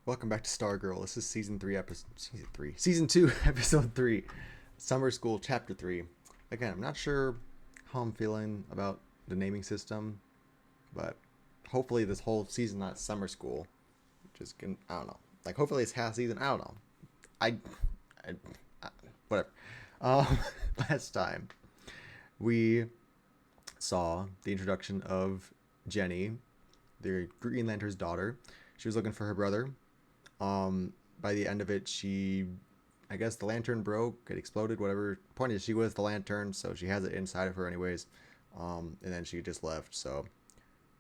Welcome back to Stargirl. This is season 2, episode 3, Summer School, chapter 3. Again, I'm not sure how I'm feeling about the naming system, but hopefully this whole season not summer school. I don't know. Like, hopefully it's half season. I don't know. I whatever. Last time we saw the introduction of Jenny, the Green Lantern's daughter. She was looking for her brother. By the end of it, I guess the lantern broke, it exploded, whatever. Point is, she was the lantern, so she has it inside of her anyways. And then she just left. So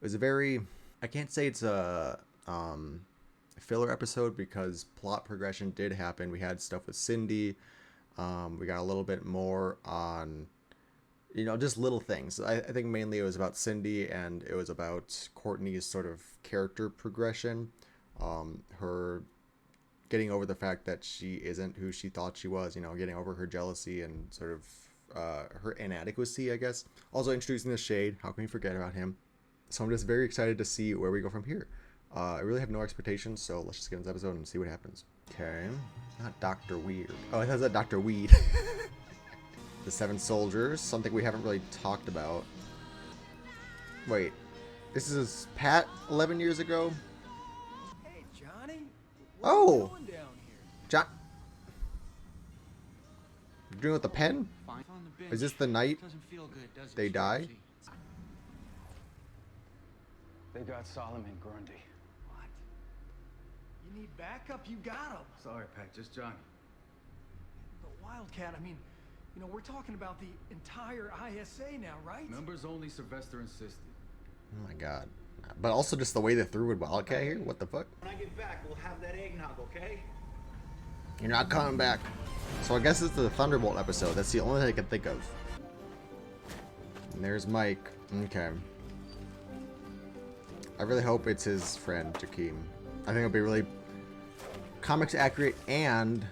it was I can't say it's a filler episode because plot progression did happen. We had stuff with Cindy. We got a little bit more on, just little things. I think mainly it was about Cindy, and it was about Courtney's sort of character progression. Her getting over the fact that she isn't who she thought she was, getting over her jealousy and sort of her inadequacy, I guess. Also introducing the Shade. How can we forget about him? So I'm just very excited to see where we go from here. I really have no expectations, so let's just get into this episode and see what happens. Okay. Not Dr. Weird. Oh, I thought it was Dr. Weed. The Seven Soldiers, something we haven't really talked about. Wait, this is Pat 11 years ago? Hey, Johnny. Oh! John. You're doing with the pen? Is this the night they die? They got Solomon Grundy. What? You need backup? You got him. Sorry, Pat, just Johnny. But Wildcat, we're talking about the entire ISA now, right? Members only, Sylvester insisted. Oh my god. But also just the way they threw with Wildcat here? What the fuck? When I get back, we'll have that eggnog, okay? You're not coming back. So I guess it's the Thunderbolt episode. That's the only thing I can think of. And there's Mike. Okay. I really hope it's his friend, Jakeem. I think it'll be really comics accurate and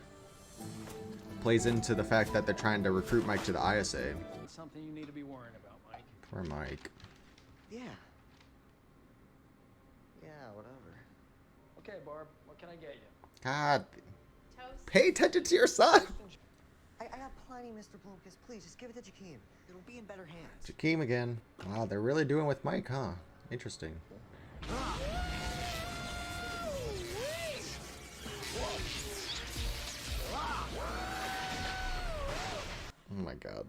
plays into the fact that they're trying to recruit Mike to the ISA. Something you need to be worrying about, Mike. Poor Mike. Yeah. Yeah, whatever. Okay, Barb, what can I get you? God. Toast. Pay attention to your son. I got plenty, Mr. Blomkist. Please, just give it to Jakeem. It'll be in better hands. Jakeem again. Wow, they're really doing with Mike, huh? Interesting. Oh my god.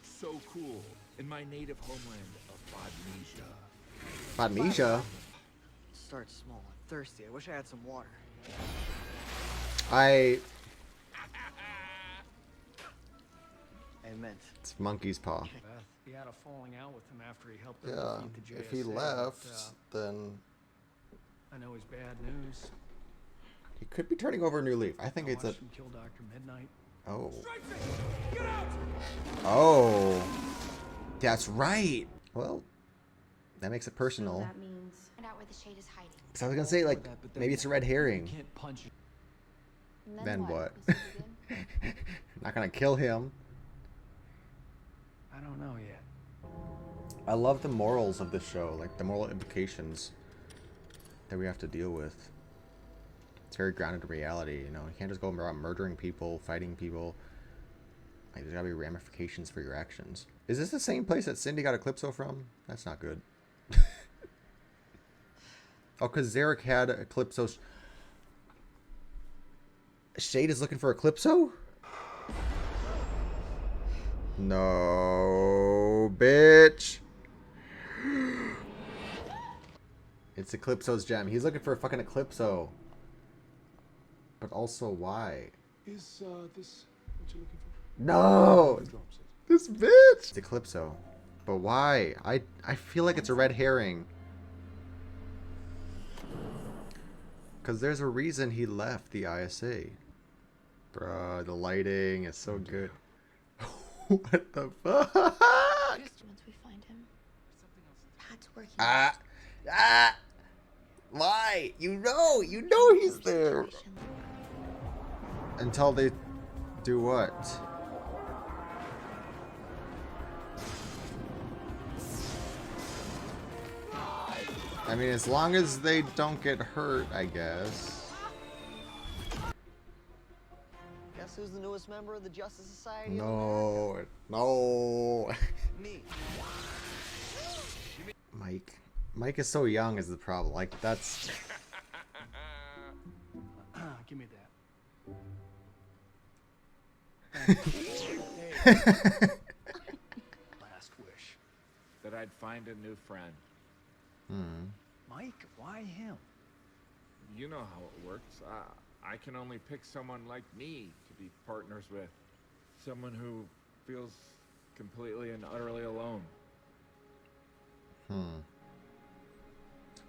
So cool. In my native homeland of Bodnesia. Bodnesia? Start small. I'm thirsty. I wish I had some water. I... Mint. It's Monkey's Paw. Beth, he had a falling out with him after he helped her Yeah, defeat the JSA. if he left, then I know he's bad news. he could be turning over a new leaf. I think I it's a... watched him kill Dr. Midnight. Oh. Get out! Oh. That's right. Well, that makes it personal. That means find out where the Shade is hiding. Because I was going to say, like, maybe it's a red herring. You can't punch it. And Then what? Mr. Goodin? Not going to kill him. I don't know yet. I love the morals of this show, like the moral implications that we have to deal with. It's very grounded in reality, you can't just go around murdering people, fighting people. Like, there's gotta be ramifications for your actions. Is this the same place that Cindy got Eclipso from? That's not good. Oh, because Zarek had Eclipso. Shade is looking for Eclipso? No, bitch. It's Eclipso's gem. He's looking for a fucking Eclipso. But also, why? Is this what you're looking for? No! This bitch! It's Eclipso. But why? I feel like it's a red herring. Because there's a reason he left the ISA. Bruh, the lighting is so good. What the fuck? Once we find him. Pat's working. Why? You know he's there. Until they do what? I mean, as long as they don't get hurt, I guess. Guess who's the newest member of the Justice Society? No, no. Me. Mike is so young is the problem. Like, that's... Give me that. Hey. Last wish. That I'd find a new friend. Mike, why him? You know how it works. I can only pick someone like me to be partners with. Someone who feels completely and utterly alone.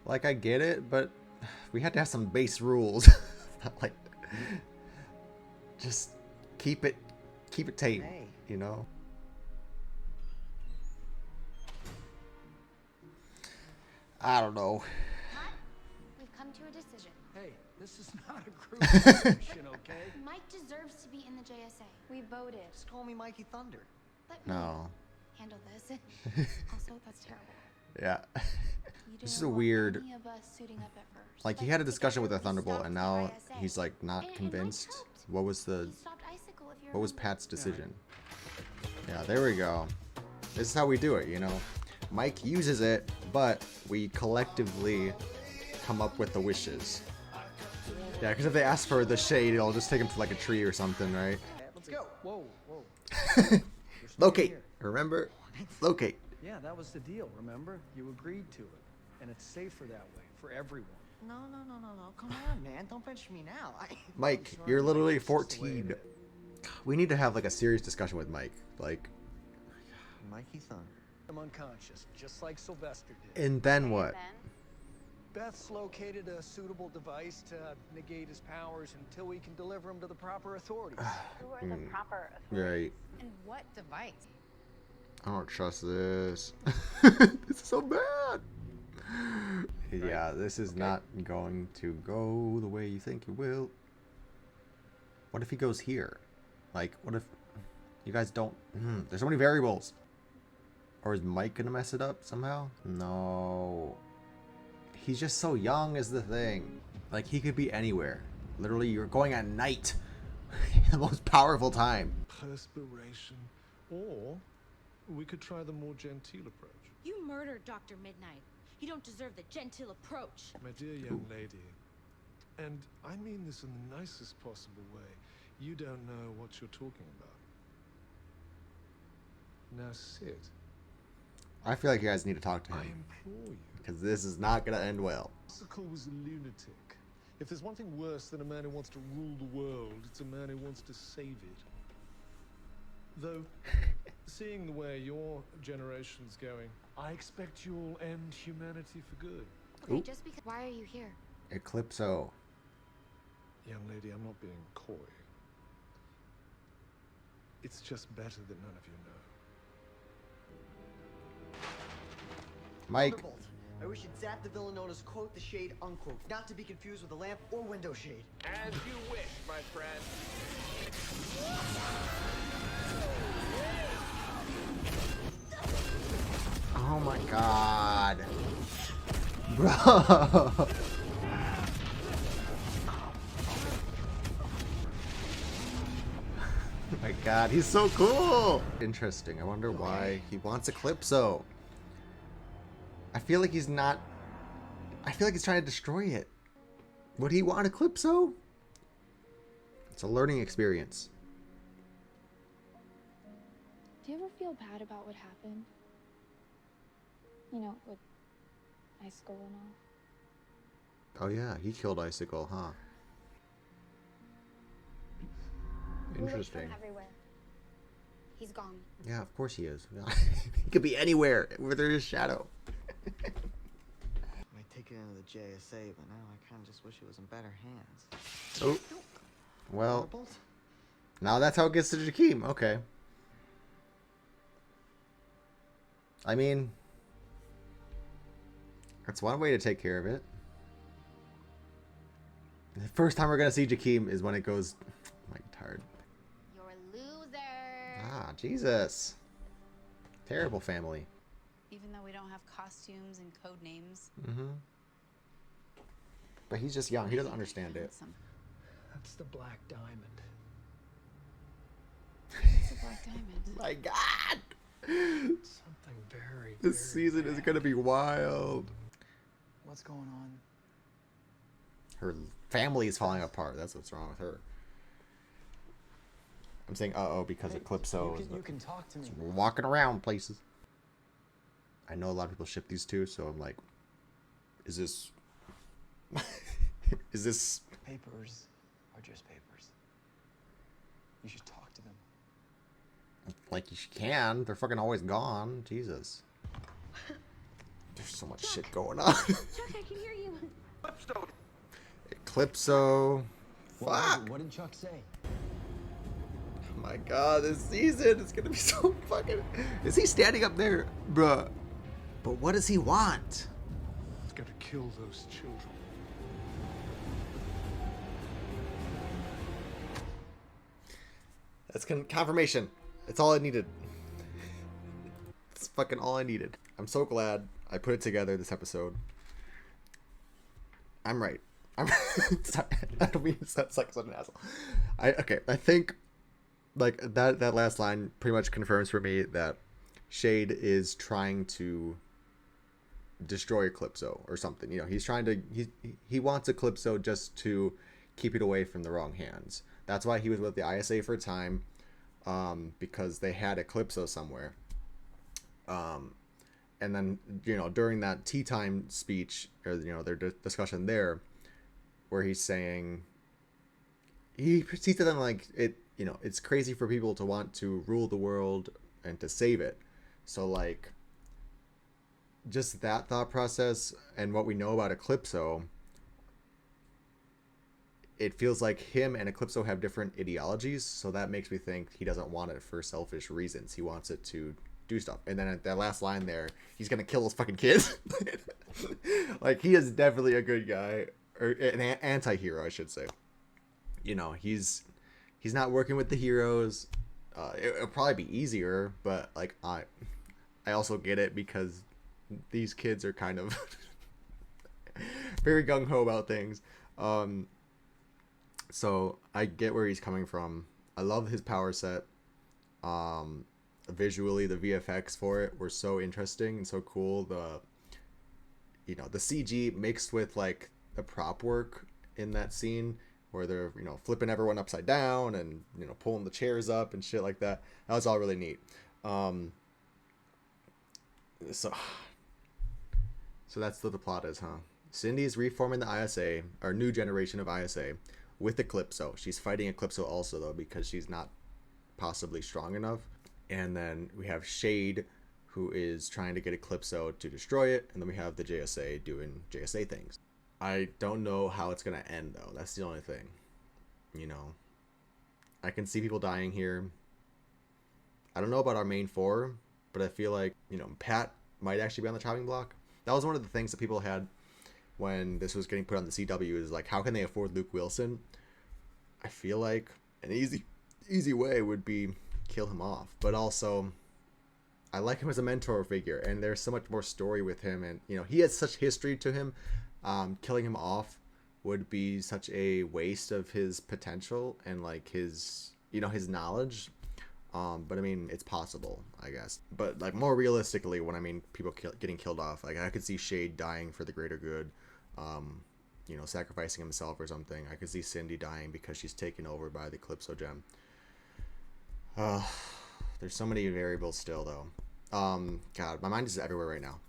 Like, I get it, but we had to have some base rules. Like, just keep it tame, Hey. you know? I don't know. Hot? We've come to a decision. Hey, this is not a group discussion, okay? Mike deserves to be in the JSA. We voted. Just call me Mikey Thunder. Let me No. handle this. Also, that's terrible. Yeah. You This is didn't a want weird... any of us suiting up at first. Like, he But had a discussion with a together we Thunderbolt, stopped and the now ISA. he's, like, not And Mike convinced. helped. What was the... He stopped Icicle, if you What was remember. Pat's decision? Yeah, there we go. This is how we do it, you know? Mike uses it, but we collectively come up with the wishes. Yeah, because if they ask for the shade, it'll just take him to like a tree or something, right? Let's go. Whoa. Locate. Remember? Locate. Yeah, that was the deal, remember? You agreed to it. And it's safer that way, for everyone. No. Come on, man. Don't bench me now. Mike, you're literally 14. We need to have like a serious discussion with Mike. Like, Mikey Thunder. I'm unconscious, just like Sylvester did. and then what? Beth's located a suitable device to negate his powers until we can deliver him to the proper authorities. Who are the proper authorities? Right. And what device? I don't trust this. This is so bad. Yeah, this is not going to go the way you think it will. What if he goes here? Like, what if you guys don't... there's so many variables. Or is Mike gonna mess it up somehow? No. He's just so young is the thing. Like, he could be anywhere. Literally, you're going at night. The most powerful time. Perspiration. Or we could try the more genteel approach. You murdered Dr. Midnight. You don't deserve the genteel approach. My dear young lady, and I mean this in the nicest possible way, you don't know what you're talking about. Now sit. I feel like you guys need to talk to I him. implore you. Because this is not gonna end well. Icicle was a lunatic. If there's one thing worse than a man who wants to rule the world, it's a man who wants to save it. Though, seeing the way your generation's going, I expect you'll end humanity for good. Okay, Oop. just because. Why are you here? Eclipso. Young lady, I'm not being coy. It's just better that none of you know. Mike. Thunderbolt. I wish you'd zap the villain known as quote the shade unquote, not to be confused with a lamp or window shade. As you wish, my friend. Oh my god. Bro. Oh my god, he's so cool. Interesting. I wonder why he wants Eclipso. I feel like he's not... I feel like he's trying to destroy it. Would he want Eclipso? It's a learning experience. Do you ever feel bad about what happened? You know, with Icicle and all. Oh yeah, he killed Icicle, huh? Interesting. Everywhere. He's gone. Yeah, of course he is. He could be anywhere where there is shadow. Might take it into the JSA, but now I kind of just wish it was in better hands. Oh. Well, Thunderbolt? now that's how it gets to Jakeem. Okay. I mean, that's one way to take care of it. The first time we're going to see Jakeem is when it goes... I'm like tired. You're a loser. Ah, Jesus. Terrible family. Even though we don't have have costumes and code names. But he's just young. He doesn't understand it. That's the Black Diamond. It's a black diamond. My God! Something very, This season is gonna be wild. What's going on? Her family is falling apart. That's what's wrong with her. I'm saying uh-oh because Eclipso is You can talk to me. walking around places. I know a lot of people ship these two, so I'm like, is this... is this... Papers are just papers. You should talk to them. Like, you can. They're fucking always gone. Jesus. There's so much shit going on. Chuck, I can hear you. Eclipso. Fuck. What did Chuck say? Oh my God, this season is gonna be so fucking... Is he standing up there? Bruh. But what does he want? He's got to kill those children. That's confirmation. It's all I needed. It's fucking all I needed. I'm so glad I put it together this episode. I'm right. Sorry, I don't mean to sound like such an asshole. I think like that last line pretty much confirms for me that Shade is trying to destroy Eclipso or something. You know, he's trying to he wants Eclipso just to keep it away from the wrong hands. That's why he was with the ISA for a time, because they had Eclipso somewhere. And then, you know, during that tea time speech, or, you know, their discussion there, where he's saying, he to them like, it, you know, it's crazy for people to want to rule the world and to save it. So, like, just that thought process and what we know about Eclipso, it feels like him and Eclipso have different ideologies, so that makes me think he doesn't want it for selfish reasons. He wants it to do stuff. And then at that last line there, he's gonna kill those fucking kids. Like, he is definitely a good guy, or an anti-hero, I should say. You know, he's not working with the heroes. It'll probably be easier, but like I also get it because these kids are kind of very gung-ho about things. So I get where he's coming from. I love his power set. Visually, the VFX for it were so interesting and so cool. The CG mixed with like the prop work in that scene where they're, you know, flipping everyone upside down and, you know, pulling the chairs up and shit like that. That was all really neat. So that's what the plot is, huh? Cindy's reforming the ISA, our new generation of ISA, with Eclipso. She's fighting Eclipso also, though, because she's not possibly strong enough. And then we have Shade, who is trying to get Eclipso to destroy it. And then we have the JSA doing JSA things. I don't know how it's going to end, though. That's the only thing. You know, I can see people dying here. I don't know about our main four, but I feel like, you know, Pat might actually be on the chopping block. That was one of the things that people had when this was getting put on the CW, is like, how can they afford Luke Wilson? I feel like an easy way would be kill him off. But also, I like him as a mentor figure, and there's so much more story with him, and, you know, he has such history to him. Killing him off would be such a waste of his potential and like his, you know, his knowledge. But I mean, it's possible, I guess. But like, more realistically, when I mean people getting killed off, like, I could see Shade dying for the greater good, you know, sacrificing himself or something. I could see Cindy dying because she's taken over by the Calypso gem. There's so many variables still, though. God, my mind is everywhere right now.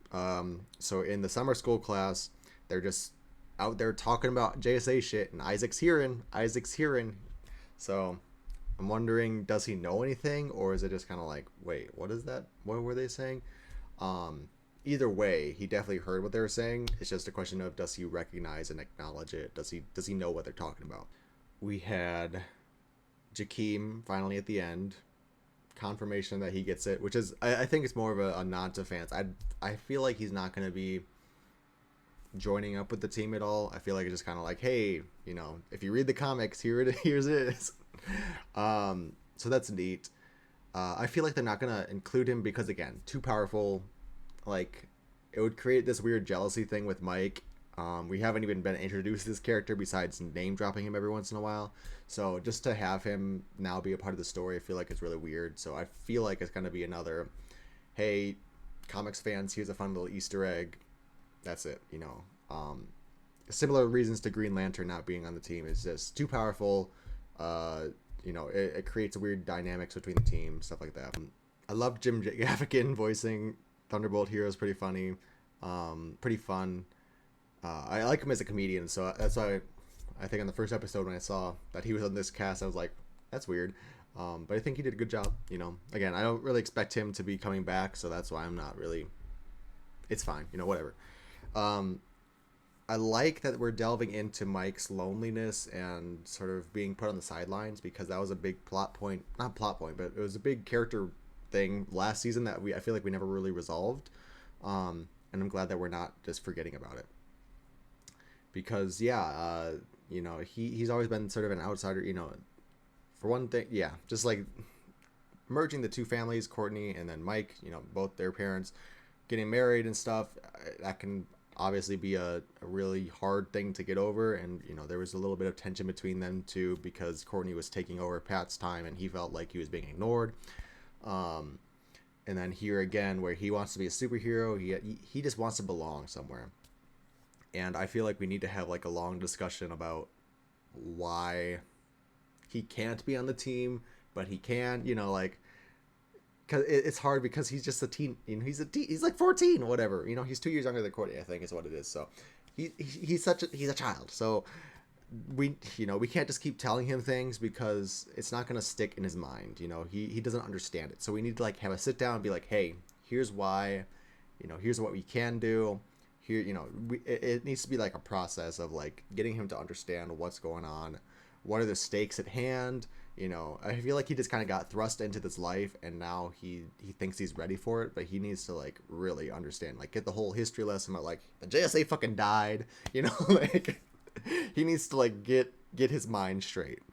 So in the summer school class, they're just out there talking about JSA shit, and Isaac's hearing. So I'm wondering, does he know anything, or is it just kind of like, wait, what is that? What were they saying? Either way, he definitely heard what they were saying. It's just a question of, does he recognize and acknowledge it? Does he know what they're talking about? We had Jakeem finally at the end, confirmation that he gets it, which is, I think it's more of a nod to fans. I feel like he's not going to be joining up with the team at all. I feel like it's just kind of like, hey, you know, if you read the comics, here's it is. So that's neat. I feel like they're not going to include him because, again, too powerful. Like, it would create this weird jealousy thing with Mike. We haven't even been introduced to this character besides name dropping him every once in a while. So just to have him now be a part of the story, I feel like it's really weird. So I feel like it's going to be another, hey, comics fans, here's a fun little Easter egg. That's it, you know. Similar reasons to Green Lantern not being on the team. Is just too powerful. You know, it creates weird dynamics between the team, stuff like that. I love Jim Gaffigan voicing Thunderbolt Hero. Is pretty funny, pretty fun. I like him as a comedian, so that's why I think on the first episode when I saw that he was on this cast, I was like, that's weird. But I think he did a good job. You know, again, I don't really expect him to be coming back, so that's why I'm not really. It's fine, you know, whatever. I like that we're delving into Mike's loneliness and sort of being put on the sidelines, because that was a big plot point, not plot point, but it was a big character thing last season that I feel like we never really resolved. And I'm glad that we're not just forgetting about it. Because you know, he's always been sort of an outsider, you know, for one thing, just like merging the two families, Courtney and then Mike, you know, both their parents getting married and stuff, that can obviously be a really hard thing to get over. And, you know, there was a little bit of tension between them too, because Courtney was taking over Pat's time and he felt like he was being ignored. And then here again, where he wants to be a superhero, he just wants to belong somewhere. And I feel like we need to have like a long discussion about why he can't be on the team, but he can, you know, like, cause it's hard because he's just a teen, you know, he's like 14, whatever, you know, he's 2 years younger than Courtney, I think is what it is. So he's a child. So we can't just keep telling him things because it's not going to stick in his mind. You know, he doesn't understand it. So we need to like have a sit down and be like, hey, here's why, you know, here's what we can do. Here, you know, it needs to be like a process of like getting him to understand what's going on, what are the stakes at hand. You know, I feel like he just kind of got thrust into this life and now he thinks he's ready for it, but he needs to like really understand, like get the whole history lesson about like the JSA fucking died, you know, like he needs to like get his mind straight.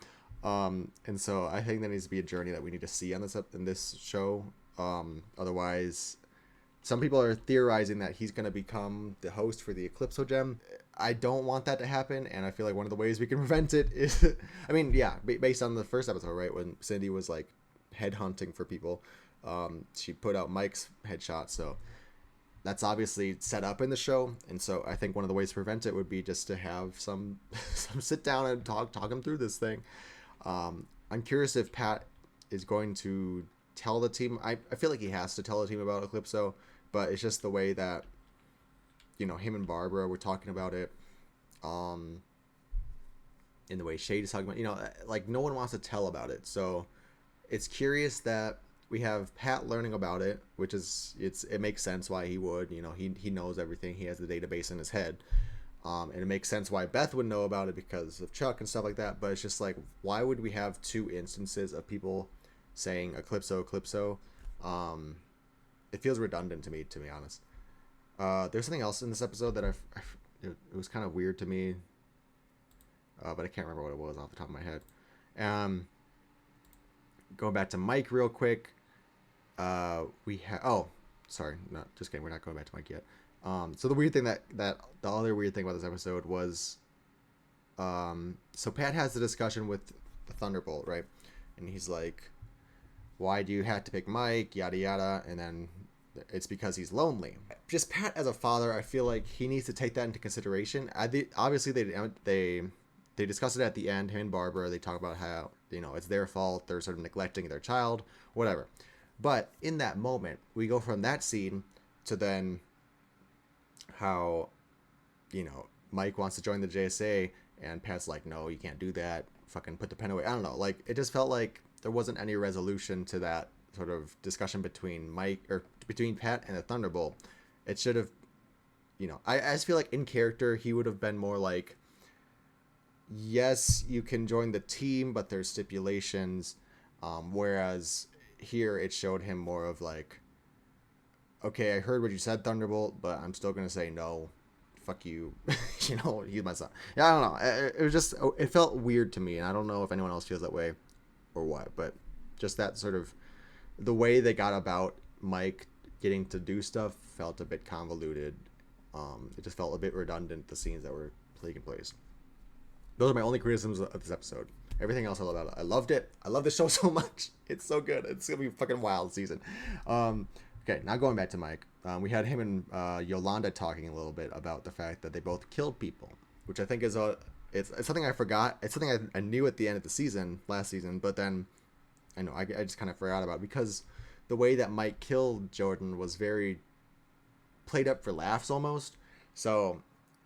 And so I think that needs to be a journey that we need to see on this show. Otherwise, some people are theorizing that he's going to become the host for the Eclipso Gem. I don't want that to happen, and I feel like one of the ways we can prevent it is, I mean, yeah, based on the first episode, right, when Cindy was like headhunting for people, she put out Mike's headshot, so that's obviously set up in the show, and so I think one of the ways to prevent it would be just to have some sit down and talk him through this thing. I'm curious if Pat is going to tell the team. I feel like he has to tell the team about Eclipso, but it's just the way that, you know, him and Barbara were talking about it, in the way Shade is talking about, you know, like no one wants to tell about it. So it's curious that we have Pat learning about it, which is, it makes sense why he would, you know, he knows everything. He has the database in his head. And it makes sense why Beth would know about it because of Chuck and stuff like that. But it's just like, why would we have two instances of people saying Eclipso? It feels redundant to me, to be honest. There's something else in this episode that it was kind of weird to me, but I can't remember what it was off the top of my head. Going back to Mike real quick, sorry, not just kidding. We're not going back to Mike yet. So the weird thing that the other weird thing about this episode was, so Pat has the discussion with the Thunderbolt, right? And he's like, why do you have to pick Mike, yada yada, and then it's because he's lonely. Just Pat as a father, I feel like he needs to take that into consideration. Obviously they discuss it at the end, him and Barbara, they talk about how, you know, it's their fault, they're sort of neglecting their child, whatever. But in that moment, we go from that scene to then how, you know, Mike wants to join the JSA and Pat's like, no, you can't do that, fucking put the pen away. I don't know, like it just felt like there wasn't any resolution to that sort of discussion between Pat and the Thunderbolt. It should have, you know, I just feel like in character he would have been more like, yes, you can join the team, but there's stipulations. Whereas here it showed him more of like, okay, I heard what you said, Thunderbolt, but I'm still gonna say no. Fuck you. You know, he's my son. Yeah, I don't know. It was just, it felt weird to me, and I don't know if anyone else feels that way or what, but just that sort of the way they got about Mike getting to do stuff felt a bit convoluted. It just felt a bit redundant, the scenes that were taking place. Those are my only criticisms of this episode. Everything else I love about it. I loved it. I love the show so much. It's so good. It's going to be a fucking wild season. Okay, now going back to Mike. We had him and Yolanda talking a little bit about the fact that they both killed people, which I think is it's something I forgot. It's something I knew at the end of the season, last season, but then I just kind of forgot about it because the way that Mike killed Jordan was very played up for laughs almost. So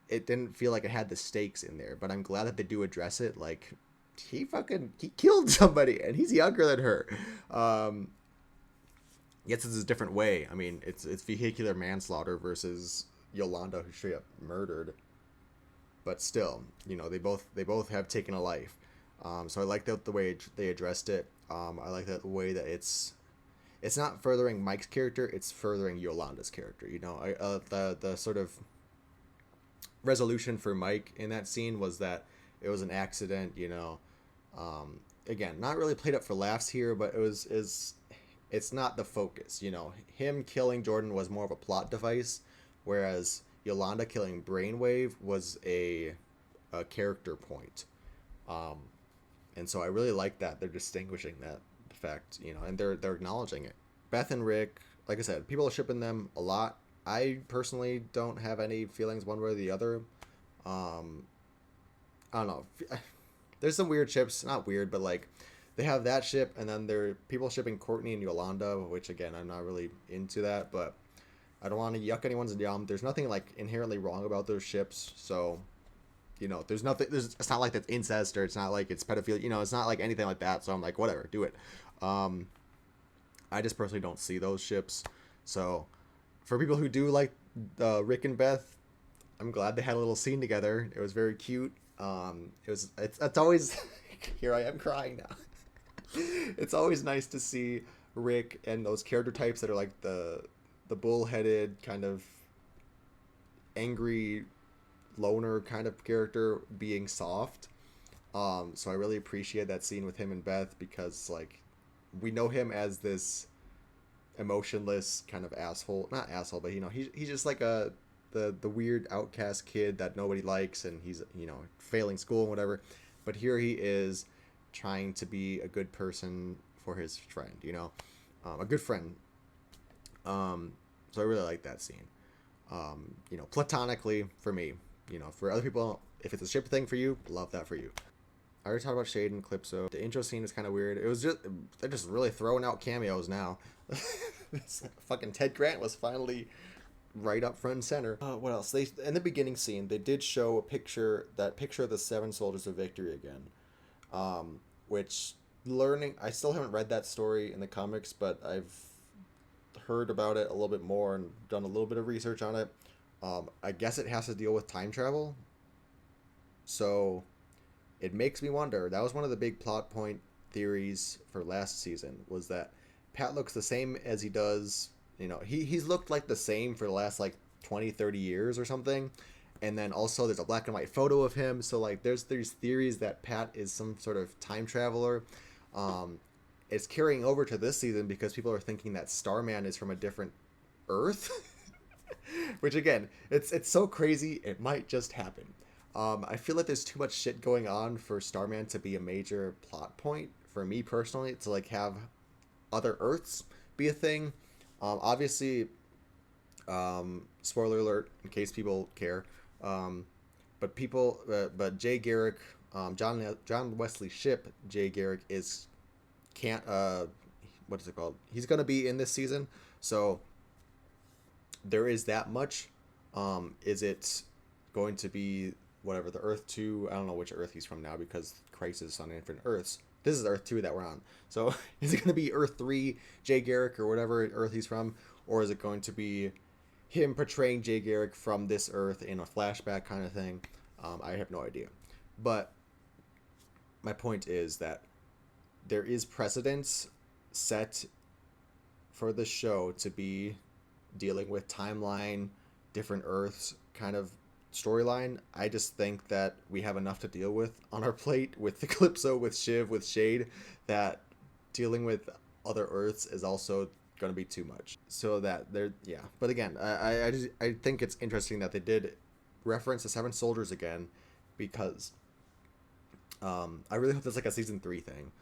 it didn't feel like it had the stakes in there, but I'm glad that they do address it. Like he killed somebody and he's younger than her. Yes, it's a different way. I mean, it's vehicular manslaughter versus Yolanda, who straight up murdered. But still, they both have taken a life. So I like the way they addressed it. I like the way that it's not furthering Mike's character, it's furthering Yolanda's character. The sort of resolution for Mike in that scene was that it was an accident. Again, not really played up for laughs here, but it's not the focus. Him killing Jordan was more of a plot device, whereas Yolanda killing Brainwave was a character point. And so I really like that they're distinguishing that fact, and they're acknowledging it. Beth and Rick, like I said, people are shipping them a lot. I personally don't have any feelings one way or the other. I don't know. There's some weird ships, not weird, but like they have that ship, and then there are people shipping Courtney and Yolanda, which again I'm not really into that, but I don't want to yuck anyone's yum. There's nothing like inherently wrong about those ships, so there's nothing. It's not like that's incest or it's not like it's pedophilia. It's not like anything like that. So I'm like, whatever, do it. I just personally don't see those ships. So for people who do like Rick and Beth, I'm glad they had a little scene together. It was very cute. It's always here I am crying now. It's always nice to see Rick and those character types that are like the bullheaded kind of angry loner kind of character being soft. So I really appreciate that scene with him and Beth because like we know him as this emotionless kind of asshole, not asshole, but he's just like the weird outcast kid that nobody likes, and he's failing school and whatever, but here he is trying to be a good person for his friend, a good friend. So I really like that scene. Platonically for me, for other people, if it's a ship thing for you, love that for you. I already talked about Shade and Calypso. The intro scene is kind of weird. They're just really throwing out cameos now. This fucking Ted Grant was finally right up front and center. What else? In the beginning scene, they did show a picture of the 7 Soldiers of Victory again. Which I still haven't read that story in the comics, but I've heard about it a little bit more and done a little bit of research on it. I guess it has to deal with time travel. So it makes me wonder. That was one of the big plot point theories for last season, was that Pat looks the same as he does. He's looked like the same for the last like 20-30 years or something. And then also there's a black and white photo of him. So like there's theories that Pat is some sort of time traveler. It's carrying over to this season because people are thinking that Starman is from a different Earth. Which again, it's so crazy, it might just happen. I feel like there's too much shit going on for Starman to be a major plot point for me personally, to like have other Earths be a thing. Obviously, spoiler alert in case people care. But Jay Garrick, John Wesley Shipp, Jay Garrick what is it called? He's gonna be in this season, so there is that much. Is it going to be whatever the Earth 2? I don't know which Earth he's from now because Crisis on Infinite Earths. This is Earth 2 that we're on. So is it going to be Earth 3 Jay Garrick or whatever Earth he's from, or is it going to be him portraying Jay Garrick from this Earth in a flashback kind of thing? I have no idea. But my point is that there is precedence set for the show to be dealing with timeline, different Earths kind of storyline. I just think that we have enough to deal with on our plate with the Calypso, with Shiv, with Shade, that dealing with other Earths is also going to be too much. So that they're, yeah. But again, I think it's interesting that they did reference the Seven Soldiers again, because I really hope that's like a season 3 thing,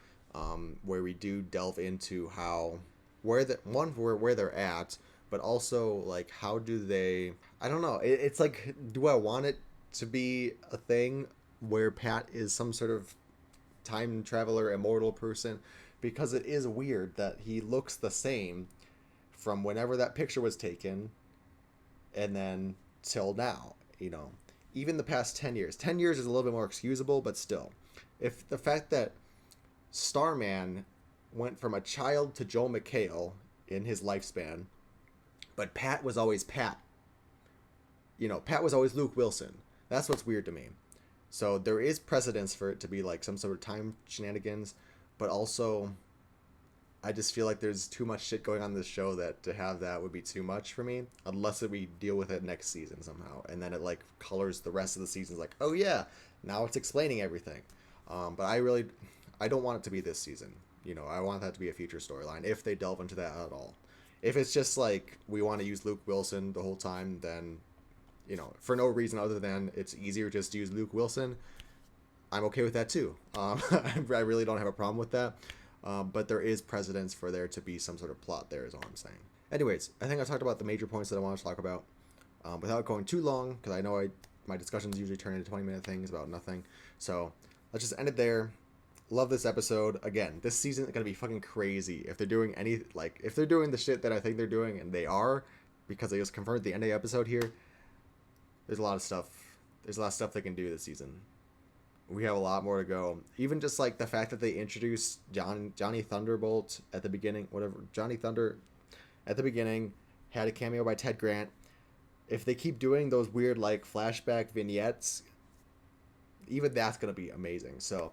where we do delve into how, where they're at, but also like how do they, I don't know, it's like, do I want it to be a thing where Pat is some sort of time traveler, immortal person, because it is weird that he looks the same from whenever that picture was taken and then till now, even the past 10 years. 10 years is a little bit more excusable, but still, if the fact that Starman went from a child to Joel McHale in his lifespan, but Pat was always Pat, Pat was always Luke Wilson. That's what's weird to me. So there is precedence for it to be like some sort of time shenanigans, but also I just feel like there's too much shit going on in this show that to have that would be too much for me, unless we deal with it next season somehow, and then it like colors the rest of the seasons like, oh yeah, now it's explaining everything. But I don't want it to be this season. I want that to be a future storyline if they delve into that at all. If it's just like we want to use Luke Wilson the whole time, then for no reason other than it's easier just to use Luke Wilson, I'm okay with that too. I really don't have a problem with that. But there is precedence for there to be some sort of plot there is all I'm saying. Anyways, I think I talked about the major points that I want to talk about without going too long, because I know my discussions usually turn into 20-minute things about nothing. So let's just end it there. Love this episode. Again, this season is going to be fucking crazy. If they're doing if they're doing the shit that I think they're doing, and they are, because they just confirmed the end of the episode here, there's a lot of stuff they can do this season. We have a lot more to go. Even just like the fact that they introduced Johnny Thunderbolt at the beginning, Johnny Thunder at the beginning, had a cameo by Ted Grant. If they keep doing those weird like flashback vignettes, even that's gonna be amazing. So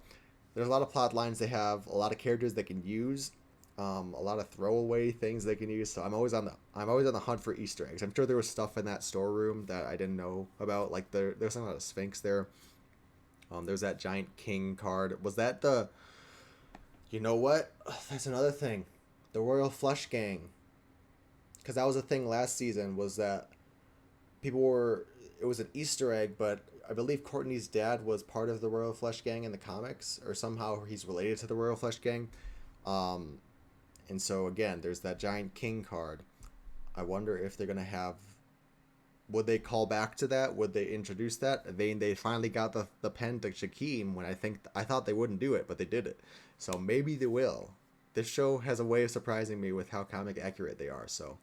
there's a lot of plot lines they have, a lot of characters they can use, a lot of throwaway things they can use. So I'm always on the hunt for Easter eggs. I'm sure there was stuff in that storeroom that I didn't know about. Like there's something about a Sphinx there. There's that giant king card. Was that the... You know what? That's another thing. The Royal Flush Gang. Because that was a thing last season, was that people were... It was an Easter egg, but I believe Courtney's dad was part of the Royal Flush Gang in the comics, or somehow he's related to the Royal Flush Gang. And so, again, there's that giant king card. I wonder if they're going to have... Would they call back to that? Would they introduce that? They finally got the pen to Shaquem when I thought they wouldn't do it, but they did it. So maybe they will. This show has a way of surprising me with how comic accurate they are. So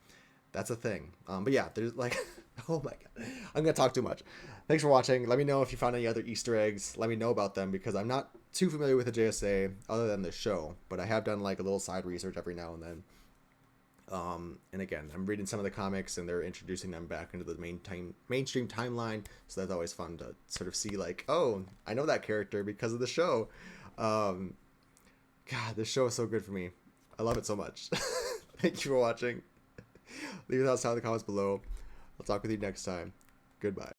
that's a thing. But yeah, there's like, oh my god, I'm gonna talk too much. Thanks for watching. Let me know if you found any other Easter eggs. Let me know about them, because I'm not too familiar with the JSA other than the show, but I have done like a little side research every now and then. And again, I'm reading some of the comics, and they're introducing them back into the mainstream timeline, so that's always fun to sort of see like, oh, I know that character because of the show. God, this show is so good for me. I love it so much. Thank you for watching. Leave your thoughts down in the comments below. I'll talk with you next time. Goodbye.